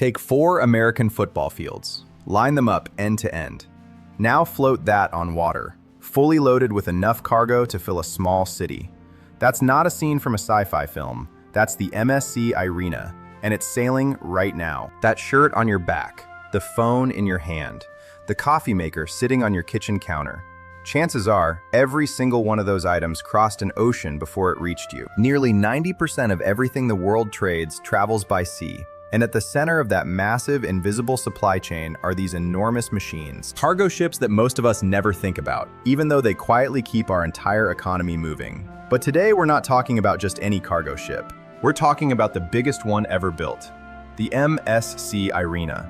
Take 4 American football fields, line them up end to end. Now float that on water, fully loaded with enough cargo to fill a small city. That's not a scene from a sci-fi film, that's the MSC Irina, and it's sailing right now. That shirt on your back, the phone in your hand, the coffee maker sitting on your kitchen counter. Chances are, every single one of those items crossed an ocean before it reached you. Nearly 90% of everything the world trades travels by sea. And at the center of that massive, invisible supply chain are these enormous machines. Cargo ships that most of us never think about, even though they quietly keep our entire economy moving. But today we're not talking about just any cargo ship. We're talking about the biggest one ever built, the MSC Irina.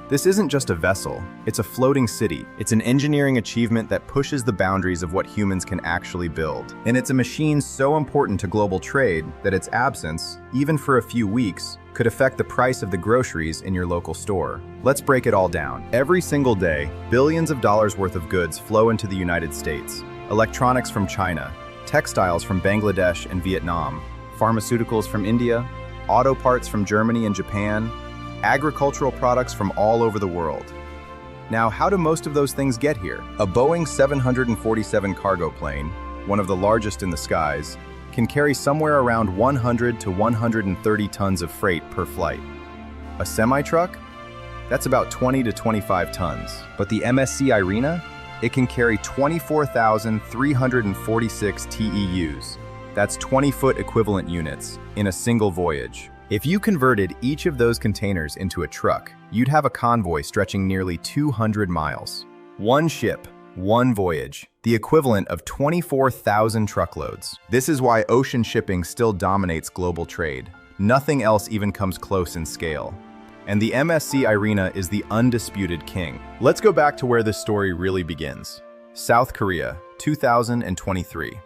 This isn't just a vessel, it's a floating city. It's an engineering achievement that pushes the boundaries of what humans can actually build. And it's a machine so important to global trade that its absence, even for a few weeks, could affect the price of the groceries in your local store. Let's break it all down. Every single day, billions of dollars worth of goods flow into the United States. Electronics from China, textiles from Bangladesh and Vietnam, pharmaceuticals from India, auto parts from Germany and Japan, agricultural products from all over the world. Now, how do most of those things get here? A Boeing 747 cargo plane, one of the largest in the skies, can carry somewhere around 100 to 130 tons of freight per flight. A semi-truck? That's about 20 to 25 tons. But the MSC Irina? It can carry 24,346 TEUs. That's 20-foot equivalent units in a single voyage. If you converted each of those containers into a truck, you'd have a convoy stretching nearly 200 miles. One ship, one voyage, the equivalent of 24,000 truckloads. This is why ocean shipping still dominates global trade. Nothing else even comes close in scale. And the MSC Irina is the undisputed king. Let's go back to where this story really begins. South Korea, 2023.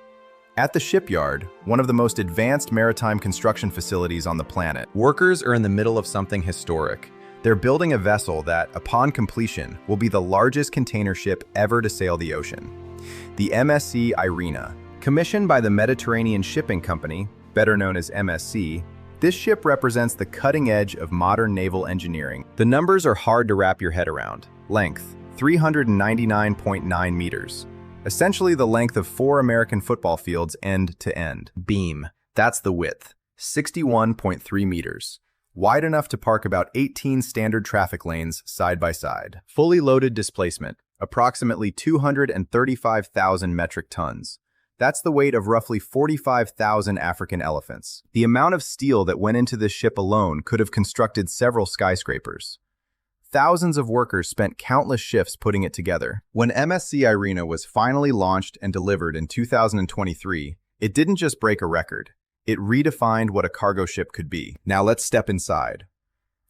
At the shipyard, one of the most advanced maritime construction facilities on the planet, workers are in the middle of something historic. They're building a vessel that, upon completion, will be the largest container ship ever to sail the ocean. The MSC Irina. Commissioned by the Mediterranean Shipping Company, better known as MSC, this ship represents the cutting edge of modern naval engineering. The numbers are hard to wrap your head around. Length, 399.9 meters. Essentially the length of 4 American football fields end to end. Beam, that's the width, 61.3 meters. Wide enough to park about 18 standard traffic lanes side by side. Fully loaded displacement, approximately 235,000 metric tons. That's the weight of roughly 45,000 African elephants. The amount of steel that went into this ship alone could have constructed several skyscrapers. Thousands of workers spent countless shifts putting it together. When MSC Irina was finally launched and delivered in 2023, it didn't just break a record. It redefined what a cargo ship could be. Now let's step inside.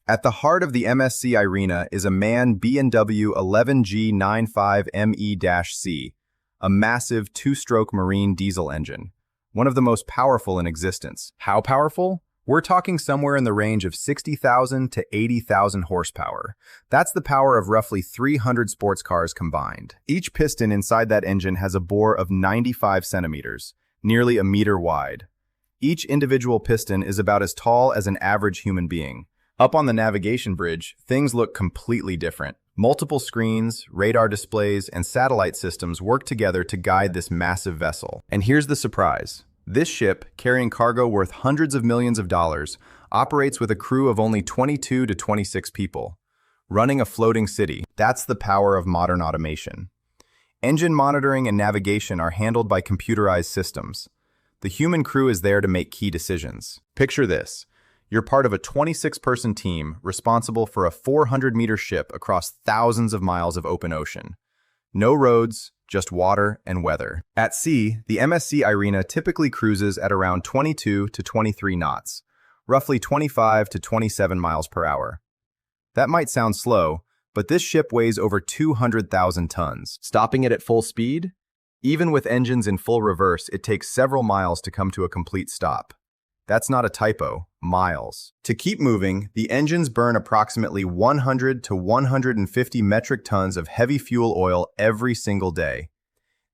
At the heart of the MSC Irina is a MAN B&W 11G95ME-C, a massive 2-stroke marine diesel engine, one of the most powerful in existence. How powerful? We're talking somewhere in the range of 60,000 to 80,000 horsepower. That's the power of roughly 300 sports cars combined. Each piston inside that engine has a bore of 95 centimeters, nearly a meter wide. Each individual piston is about as tall as an average human being. Up on the navigation bridge, things look completely different. Multiple screens, radar displays, and satellite systems work together to guide this massive vessel. And here's the surprise. This ship, carrying cargo worth hundreds of millions of dollars, operates with a crew of only 22 to 26 people, running a floating city. That's the power of modern automation. Engine monitoring and navigation are handled by computerized systems. The human crew is there to make key decisions. Picture this. You're part of a 26-person team responsible for a 400-meter ship across thousands of miles of open ocean. No roads, just water and weather. At sea, the MSC Irina typically cruises at around 22 to 23 knots, roughly 25 to 27 miles per hour. That might sound slow, but this ship weighs over 200,000 tons. Stopping it at full speed? Even with engines in full reverse, it takes several miles to come to a complete stop. That's not a typo, miles. To keep moving, the engines burn approximately 100 to 150 metric tons of heavy fuel oil every single day.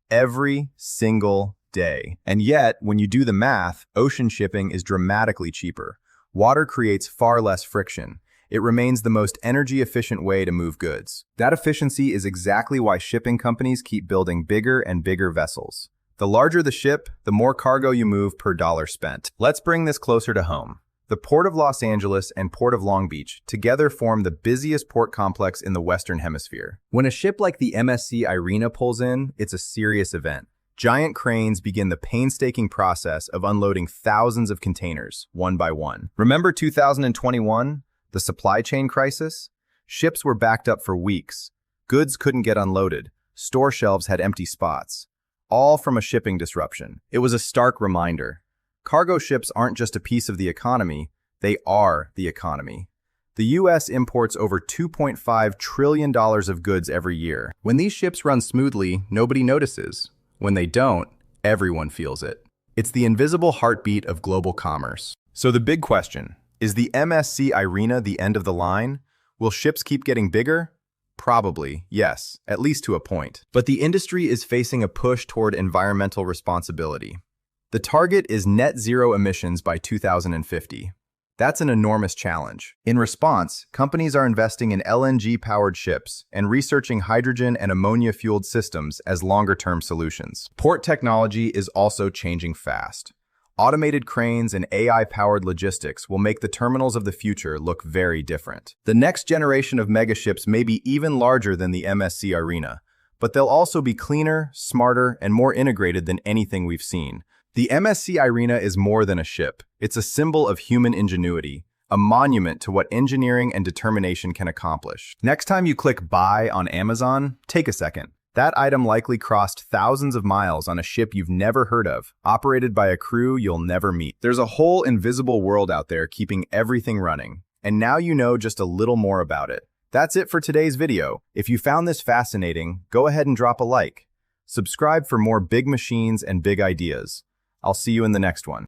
Every single day. And yet, when you do the math, ocean shipping is dramatically cheaper. Water creates far less friction, it remains the most energy-efficient way to move goods. That efficiency is exactly why shipping companies keep building bigger and bigger vessels. The larger the ship, the more cargo you move per dollar spent. Let's bring this closer to home. The Port of Los Angeles and Port of Long Beach together form the busiest port complex in the Western Hemisphere. When a ship like the MSC Irina pulls in, it's a serious event. Giant cranes begin the painstaking process of unloading thousands of containers, one by one. Remember 2021, the supply chain crisis? Ships were backed up for weeks. Goods couldn't get unloaded. Store shelves had empty spots. All from a shipping disruption. It was a stark reminder. Cargo ships aren't just a piece of the economy, they are the economy. The U.S. imports over $2.5 trillion of goods every year. When these ships run smoothly, nobody notices. When they don't, everyone feels it. It's the invisible heartbeat of global commerce. So the big question, is the MSC Irina the end of the line? Will ships keep getting bigger? Probably, yes, at least to a point. But the industry is facing a push toward environmental responsibility. The target is net zero emissions by 2050. That's an enormous challenge. In response, companies are investing in LNG-powered ships and researching hydrogen and ammonia-fueled systems as longer-term solutions. Port technology is also changing fast. Automated cranes and AI-powered logistics will make the terminals of the future look very different. The next generation of megaships may be even larger than the MSC Irina, but they'll also be cleaner, smarter, and more integrated than anything we've seen. The MSC Irina is more than a ship. It's a symbol of human ingenuity, a monument to what engineering and determination can accomplish. Next time you click buy on Amazon, take a second. That item likely crossed thousands of miles on a ship you've never heard of, operated by a crew you'll never meet. There's a whole invisible world out there keeping everything running, and now you know just a little more about it. That's it for today's video. If you found this fascinating, go ahead and drop a like. Subscribe for more big machines and big ideas. I'll see you in the next one.